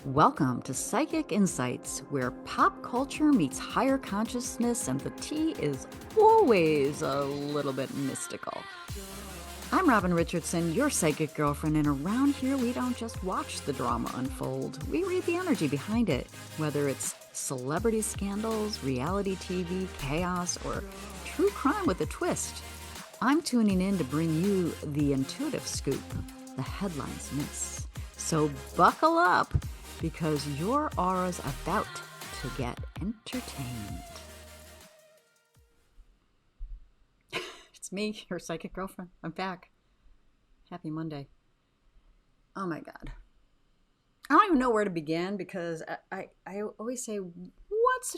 Welcome to Psychic Insights, where pop culture meets higher consciousness and the tea is always a little bit mystical. I'm Robin Richardson, your psychic girlfriend, and around here we don't just watch the drama unfold, we read the energy behind it, whether it's celebrity scandals, reality TV, chaos, or true crime with a twist. I'm tuning in to bring you the intuitive scoop the headlines miss. So buckle up, because your aura's about to get entertained. It's me, your psychic girlfriend. I'm back. Happy Monday. Oh my God. I don't even know where to begin, because I always say, what's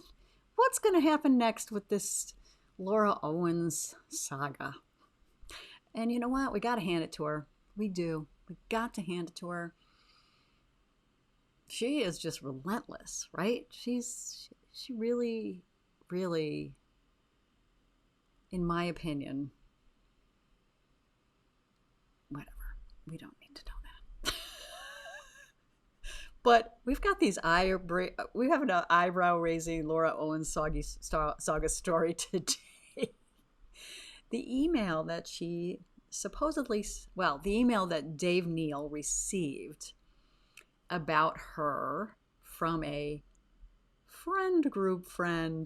going to happen next with this Laura Owens saga? And you know what? We got to hand it to her. We do. We got to hand it to her. She is just relentless, right? She really, really, in my opinion, whatever. We don't need to know that. But we've got we have an eyebrow-raising Laura Owens saga story today. The email that she the email that Dave Neal received about her from a friend group. I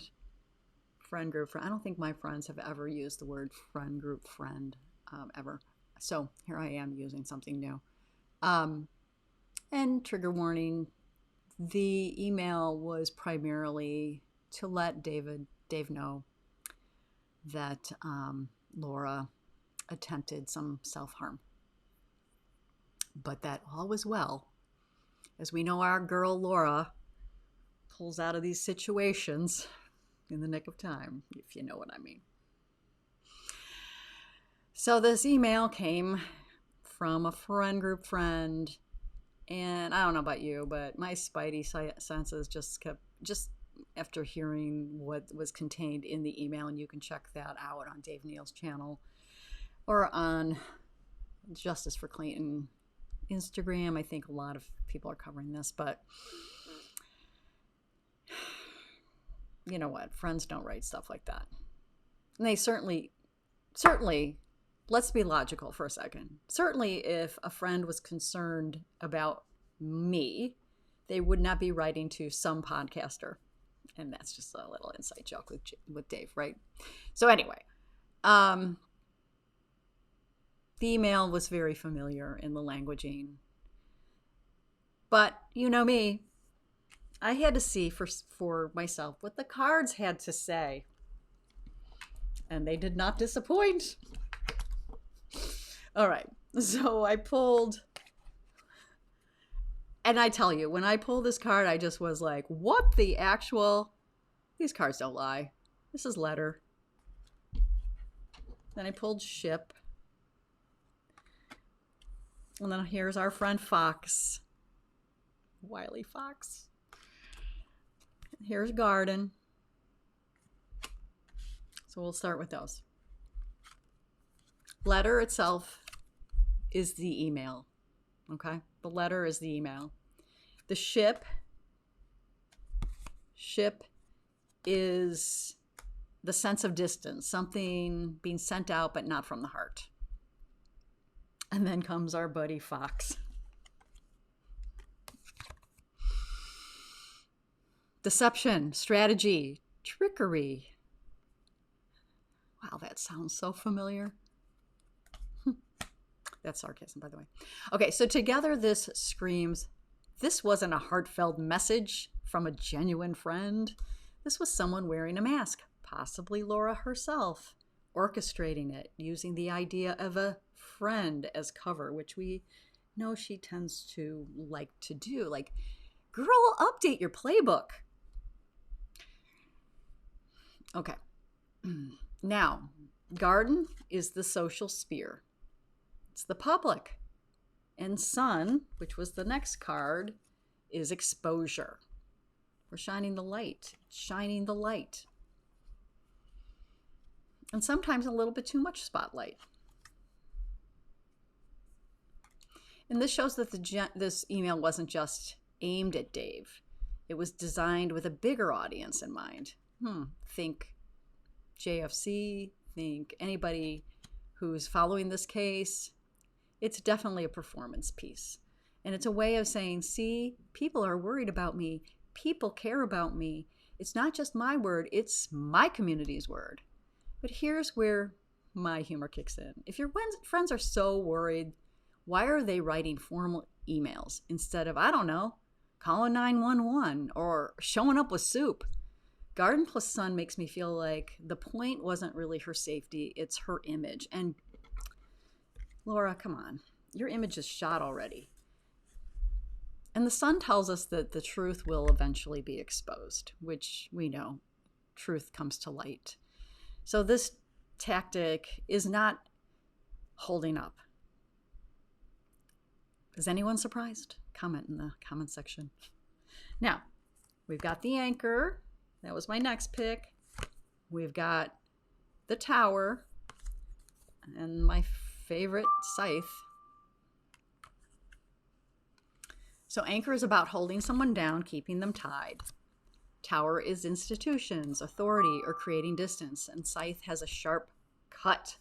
don't think my friends have ever used the word friend group ever. So here I am using something new. And trigger warning, the email was primarily to let Dave know that Laura attempted some self-harm. But that all was well. As we know, our girl Laura pulls out of these situations in the nick of time, if you know what I mean. So this email came from a friend group friend, and I don't know about you, but my spidey senses just after hearing what was contained in the email, and you can check that out on Dave Neal's channel or on Justice for Clayton Instagram. I think a lot of people are covering this, but you know what? Friends don't write stuff like that. And they certainly, let's be logical for a second. Certainly, if a friend was concerned about me, they would not be writing to some podcaster. And that's just a little inside joke with Dave, right? So anyway, the email was very familiar in the languaging. But you know me, I had to see for myself what the cards had to say. And they did not disappoint. All right, so I pulled, and I tell you, when I pulled this card, I just was like, what the actual, these cards don't lie. This is letter. Then I pulled ship. And then here's our friend Fox. Wily Fox. Here's garden. So we'll start with those. Letter itself is the email. Okay? The letter is the email. The ship is the sense of distance, something being sent out but not from the heart. And then comes our buddy Fox. Deception, strategy, trickery. Wow, that sounds so familiar. That's sarcasm, by the way. Okay, so together this screams, this wasn't a heartfelt message from a genuine friend. This was someone wearing a mask, possibly Laura herself, orchestrating it, using the idea of a friend as cover, which we know she tends to like to do. Like, girl, update your playbook. Okay. Now, garden is the social sphere. It's the public. And sun, which was the next card, is exposure. We're shining the light. And sometimes a little bit too much spotlight. And this shows that this email wasn't just aimed at Dave. It was designed with a bigger audience in mind. Think JFC, think anybody who's following this case. It's definitely a performance piece. And it's a way of saying, see, people are worried about me. People care about me. It's not just my word, it's my community's word. But here's where my humor kicks in. If your friends are so worried, why are they writing formal emails instead of, I don't know, calling 911 or showing up with soup? Garden plus Sun makes me feel like the point wasn't really her safety, it's her image. And Laura, come on, your image is shot already. And the Sun tells us that the truth will eventually be exposed, which we know, truth comes to light. So this tactic is not holding up. Is anyone surprised? Comment in the comment section. Now, we've got the anchor. That was my next pick. We've got the tower and my favorite scythe. So anchor is about holding someone down, keeping them tied. Tower is institutions, authority, or creating distance. And scythe has a sharp cut.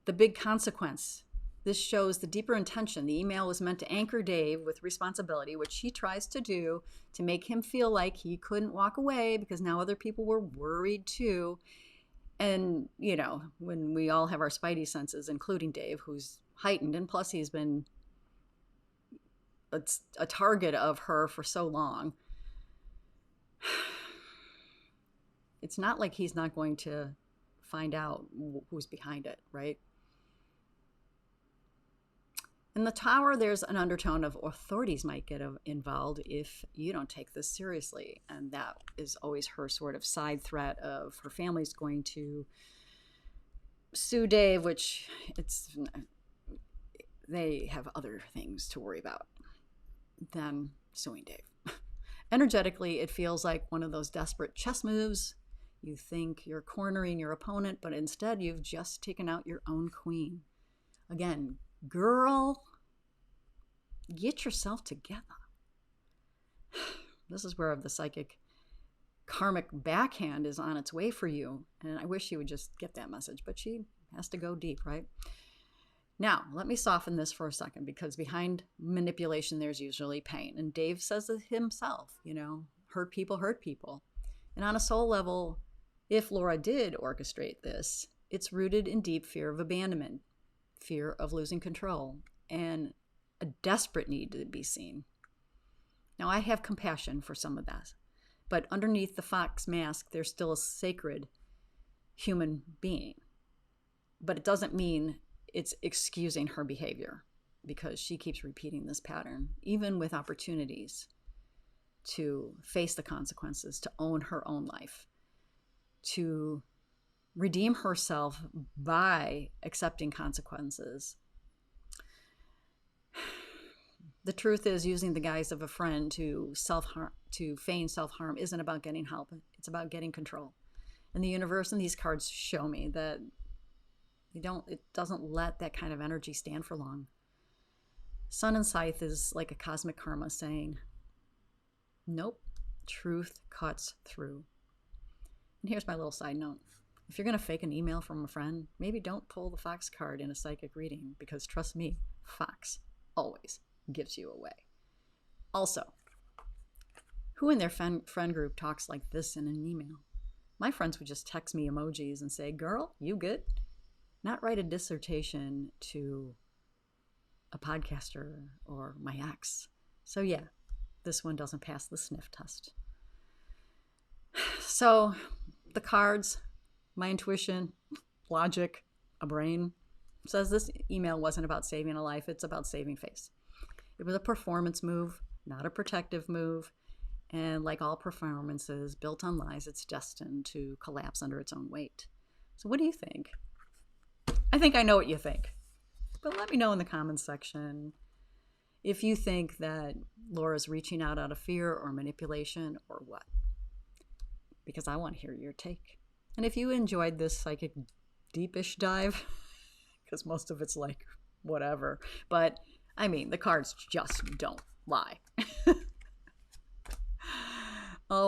The big consequence. This shows the deeper intention. The email was meant to anchor Dave with responsibility, which he tries to do to make him feel like he couldn't walk away because now other people were worried too. And, you know, when we all have our spidey senses, including Dave, who's heightened, and plus he's been a target of her for so long, it's not like he's not going to find out who's behind it, right? In the tower, there's an undertone of authorities might get involved if you don't take this seriously. And that is always her sort of side threat of her family's going to sue Dave, which they have other things to worry about than suing Dave. Energetically, it feels like one of those desperate chess moves. You think you're cornering your opponent, but instead you've just taken out your own queen. Again, girl, get yourself together. This is where the psychic karmic backhand is on its way for you. And I wish she would just get that message, but she has to go deep, right? Now, let me soften this for a second, because behind manipulation, there's usually pain. And Dave says it himself, you know, hurt people hurt people. And on a soul level, if Laura did orchestrate this, it's rooted in deep fear of abandonment, fear of losing control, and a desperate need to be seen. Now, I have compassion for some of that, but underneath the fox mask, there's still a sacred human being. But it doesn't mean it's excusing her behavior, because she keeps repeating this pattern, even with opportunities to face the consequences, to own her own life, to redeem herself by accepting consequences. The truth is, using the guise of a friend to feign self-harm isn't about getting help. It's about getting control. And the universe and these cards show me that it doesn't let that kind of energy stand for long. Sun and Scythe is like a cosmic karma saying, nope, truth cuts through. And here's my little side note. If you're going to fake an email from a friend, maybe don't pull the Fox card in a psychic reading, because trust me, Fox always gives you away. Also, who in their friend group talks like this in an email? My friends would just text me emojis and say, girl, you good? Not write a dissertation to a podcaster or my ex. So yeah, this one doesn't pass the sniff test. So the cards, my intuition, logic, a brain, says this email wasn't about saving a life, it's about saving face. It was a performance move, not a protective move. And like all performances built on lies, it's destined to collapse under its own weight. So what do you think? I think I know what you think. But let me know in the comments section if you think that Laura's reaching out of fear or manipulation or what. Because I want to hear your take. And if you enjoyed this psychic deepish dive, because most of it's like whatever, but I mean, the cards just don't lie.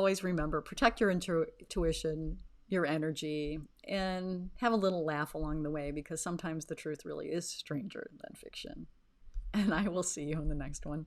always remember, protect your intuition, your energy, and have a little laugh along the way, because sometimes the truth really is stranger than fiction. And I will see you in the next one.